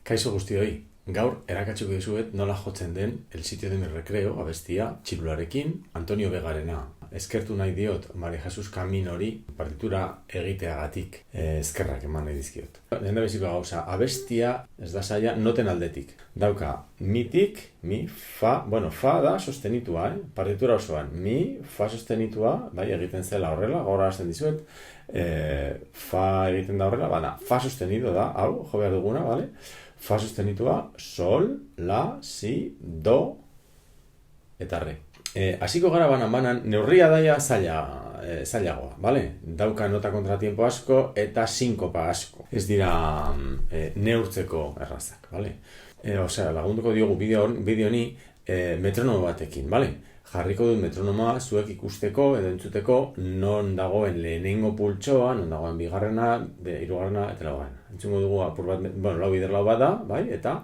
Kaixo guztioi, gaur erakatsuko dizuet nola jotzen den El sitio de mi recreo abestia txirularekin Antonio Vegarena. Eskertu nahi diot Mari Jesus Kaminori partitura egiteagatik eskerrak eman nahi dizkiot. Lehen beziko gauza, abestia ez da zaila noten aldetik. Dauka mitik, mi, fa, fa da sostenitua, partitura osoan. Mi, fa sostenitua, bai, egiten zela horrela, gaur hasten dizuet, fa egiten da horrela, fa sostenido da, hau, jo behar duguna, bale? Fa sostenitua, sol, la, si, do, eta re. Hasiko gara banan, neurria daia zailagoa, bale? Dauka nota kontratiempo asko eta sinkopa asko. Ez dira neurtzeko errazak, bale? Lagunduko diogu bideo honi metronomo batekin, bale? Jarriko dut metronoma zuek ikusteko edo entzuteko non dagoen lehenengo pultsoa, non dagoen bigarrena, hirugarrena eta laugarrena. Entzungo dugu apur bat, lau bider lau bat da, bai, eta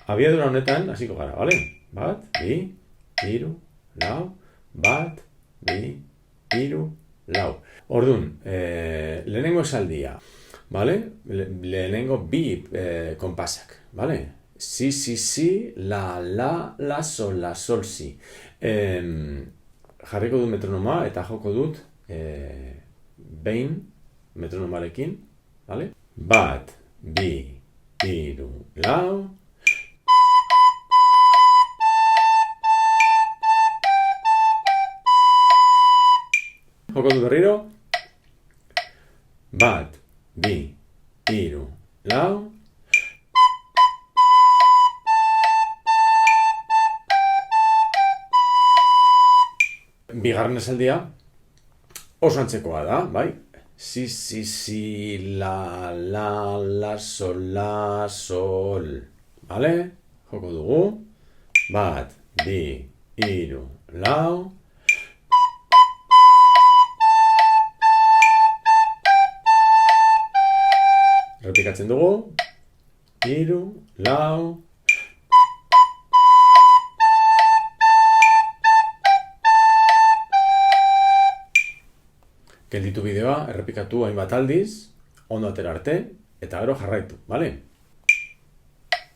abiadura honetan hasiko gara, bale? Bat, bi, hiru, lau, bat, bi, hiru, lau. Orduan, lehenengo esaldia, bale? Lehenengo bi konpasak, bale? Si, la, sol, si. Jarriko dut metronoma eta joko dut behin metronomarekin, vale? Bat, bi, hiru, lau. Joko dut berriro. Bat, bi, hiru, lau. Bigarren esaldia oso antzekoa da, bai? Si, la, sol. Bale? Joko dugu. Bat, bi, hiru, lau. Repikatzen dugu. Hiru, lau. Gelditu bideoa, errepikatu hainbat aldiz, ondo atera arte, eta gero jarraitu, bale?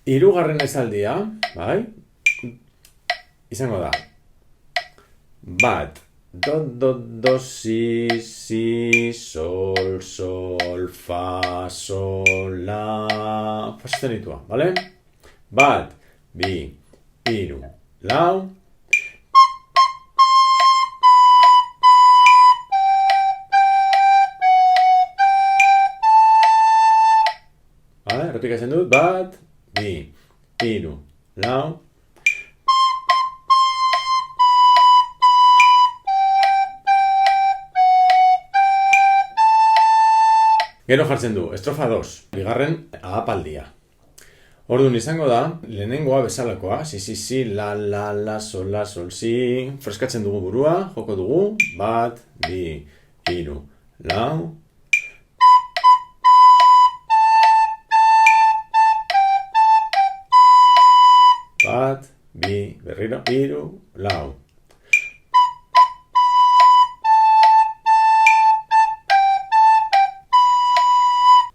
Hirugarren esaldia, bai? Izango da. Bat, do, si, sol, fa, sol, la, fa sostenitua, bale? Bat, bi, hiru, lau. Repikatzen dut, bat, bi, hiru, lau. Gero jartzen du, estrofa 2, bigarren ahapaldia. Orduan izango da, lehenengoa bezalakoa, si, la, sol, si. Freskatzen dugu burua, joko dugu, bat, bi, hiru, lau. Bat, bi, berriro, hiru, lau.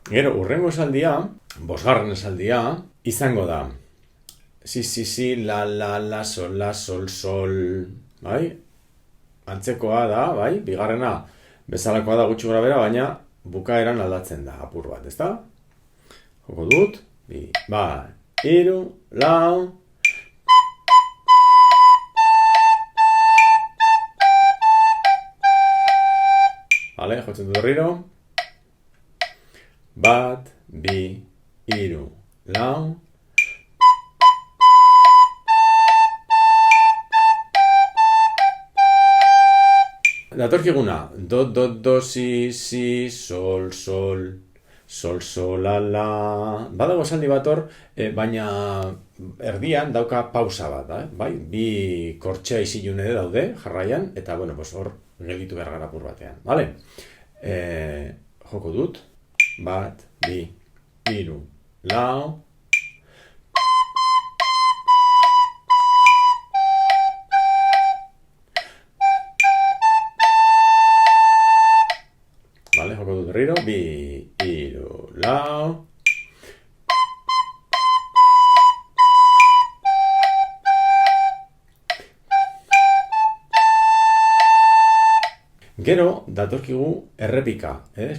Gero, hurrengo esaldia, bosgarren esaldia, izango da. Si, la, sol. Bai? Antzekoa da, bai? Bigarrena bezalakoa da gutxi gora bera, baina bukaeran aldatzen da, apur bat, ezta? Joko dut, bi, bat, hiru, lau. Vale, jotzen dut berriro. Bat, bi, hiru, lau. Datorkiguna. Do, si, sol, la. Badago esaldi bat hor, baina erdian dauka pausa bat, bai? Bi kortxea isilune daude, jarraian, eta, hor gelditu behar gara apur batean, bale? Joko dut, bat, bi, hiru, lau. Vale, joko dut berriro, bi, hiru, lau. Gero, datorkigu errepika,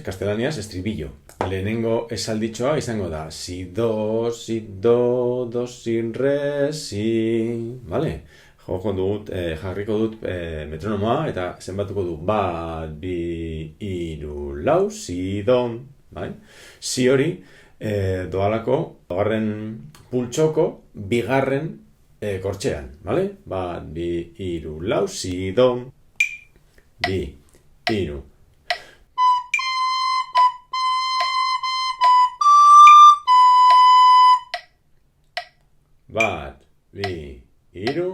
kastelaniaz estribillo. Lehenengo esalditxoa izango da si, do, do, si, re, si, vale? Jarriko dut metronomoa eta zenbatuko du bat, bi, hiru, lau, si, don, bai? Si hori doalako, bigarren pultsoko, bigarren kortxean, vale? Bat, bi, hiru, lau, si, don, bi, hiru. Bat, bi, hiru.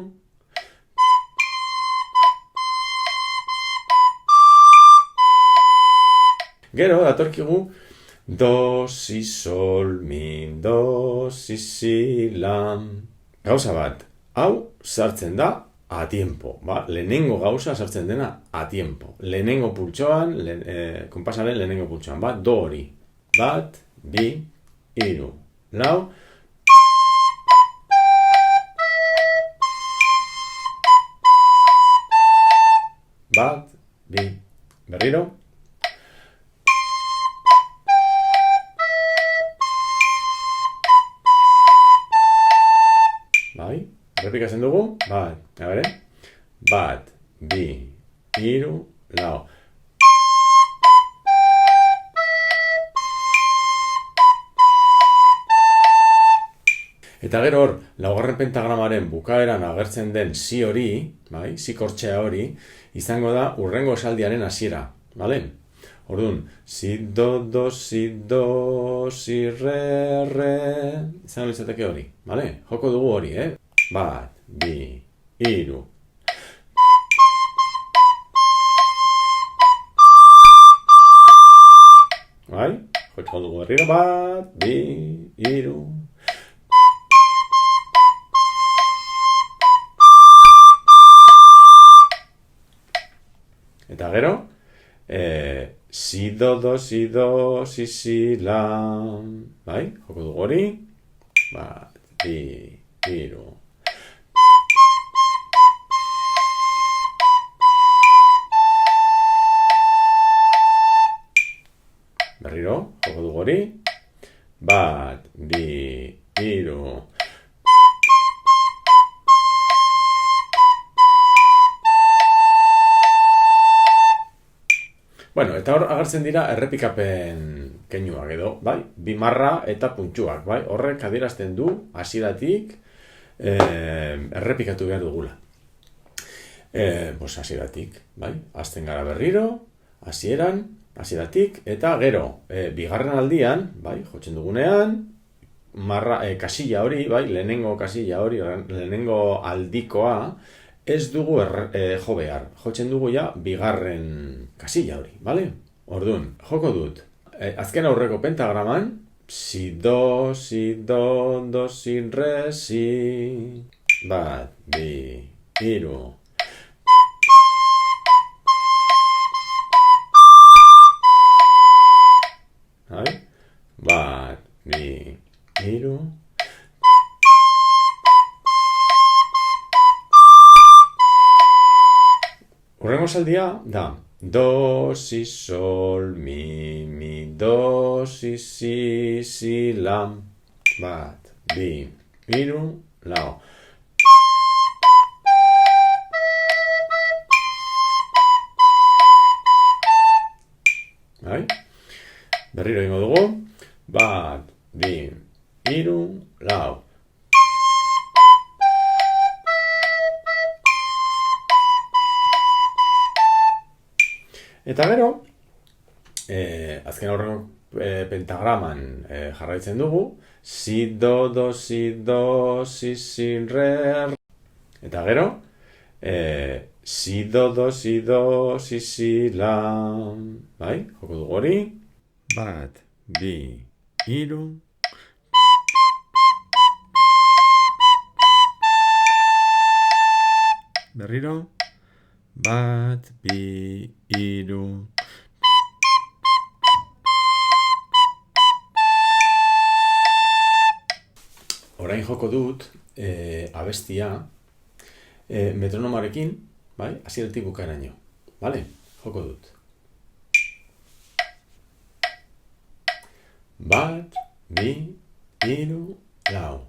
Gero, datorkigu, do, si, sol, mi, do, si, la. Gauza bat, hau sartzen da a tiempo, ba? Lehenengo gauza sartzen dena a tiempo. Lehenengo pultsoan, konpasaren lehenengo pultsoan, bat, do hori. Bat, bi, hiru, lau. Bat, bi, berriro. Bai, errepikatzen dugu, bat, bat, bi, hiru, lau. Eta gero hor, laugarren pentagramaren bukaeran agertzen den si hori, bai, si kortxea hori, izango da hurrengo esaldiaren hasiera, bale? Orduan, si, do, si, re, izango litzateke hori, bale? Joko dugu hori, Bat, bi, hiru. Bai? Joko dugu berriro, bat, bi, hiru. Eta gero, si, do, si, la, bai, joko dugu hori, bat, bi, hiru. Berriro, joko dugu hori, bat, bi, hiru. Bueno, eta hor agertzen dira errepikapen keinuak edo, bai? Bimarra eta puntxuak, bai? Horrek adierazten du hasieratik errepikatu behar dugula. Hasieratik, bai? Hasten gara berriro, hasieratik, eta gero, bigarren aldian, bai? Jotzen dugunean, kasilla hori, bai? Lehenengo kasilla hori, lehenengo aldikoa, ez dugu jo behar. Jotzen dugu ja bigarren kasilla hori, bale? Orduan, joko dut. Azken aurreko pentagraman, si, do, si, re, si. Bat, bi, hiru. Bat, bi, hiru. Hurrengo esaldia da do, si, sol, mi, do, si, la. Bat, bi, hiru, lau. Bai? Berriro egingo dugu. Bat, bi, hiru, lau. Eta gero, azken aurrengo pentagraman jarraitzen dugu, si, do, si, re. Eta gero, si, do, si, la. Bai, joko dugu hori. Bat, bi, hiru. Berriro. Bat, bi, hiru. Orain joko dut abestia metronomarekin, bai? Hasieratik bukaeraino. Vale? joko dut. 1, 2, 3, 4.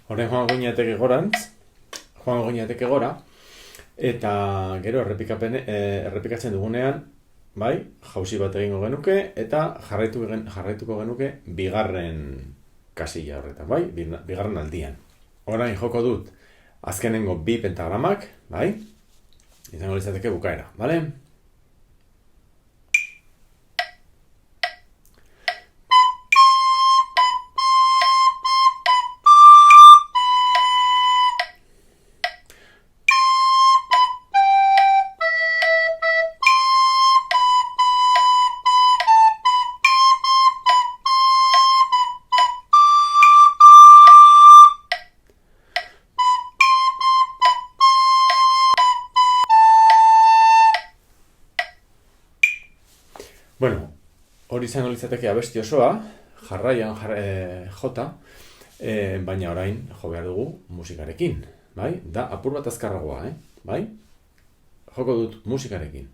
Horren joango ginateke gora, eta gero errepikatzen dugunean, bai, jauzi bat egingo genuke, eta jarraituko genuke bigarren kasilla horretan, bai, bigarren aldian. Orain joko dut azkenengo 2 pentagramak, bai, izango litzateke bukaera, bale? Bueno, hori izango litzateke abesti osoa, jarraian jota, baina orain jo behar dugu musikarekin, bai? Da apur bat azkarragoa, bai? Joko dut musikarekin.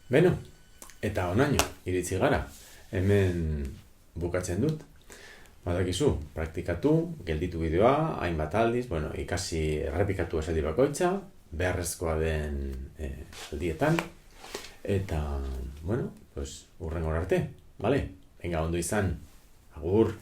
Beno, eta onaino, iritsi gara, hemen bukatzen dut. Badakizu, praktikatu, gelditu bideoa, hainbat aldiz, ikasi errepikatu esaldi bakoitza, beharrezkoa den aldietan, eta, hurrengora arte, bale? Venga, ondo izan, agur!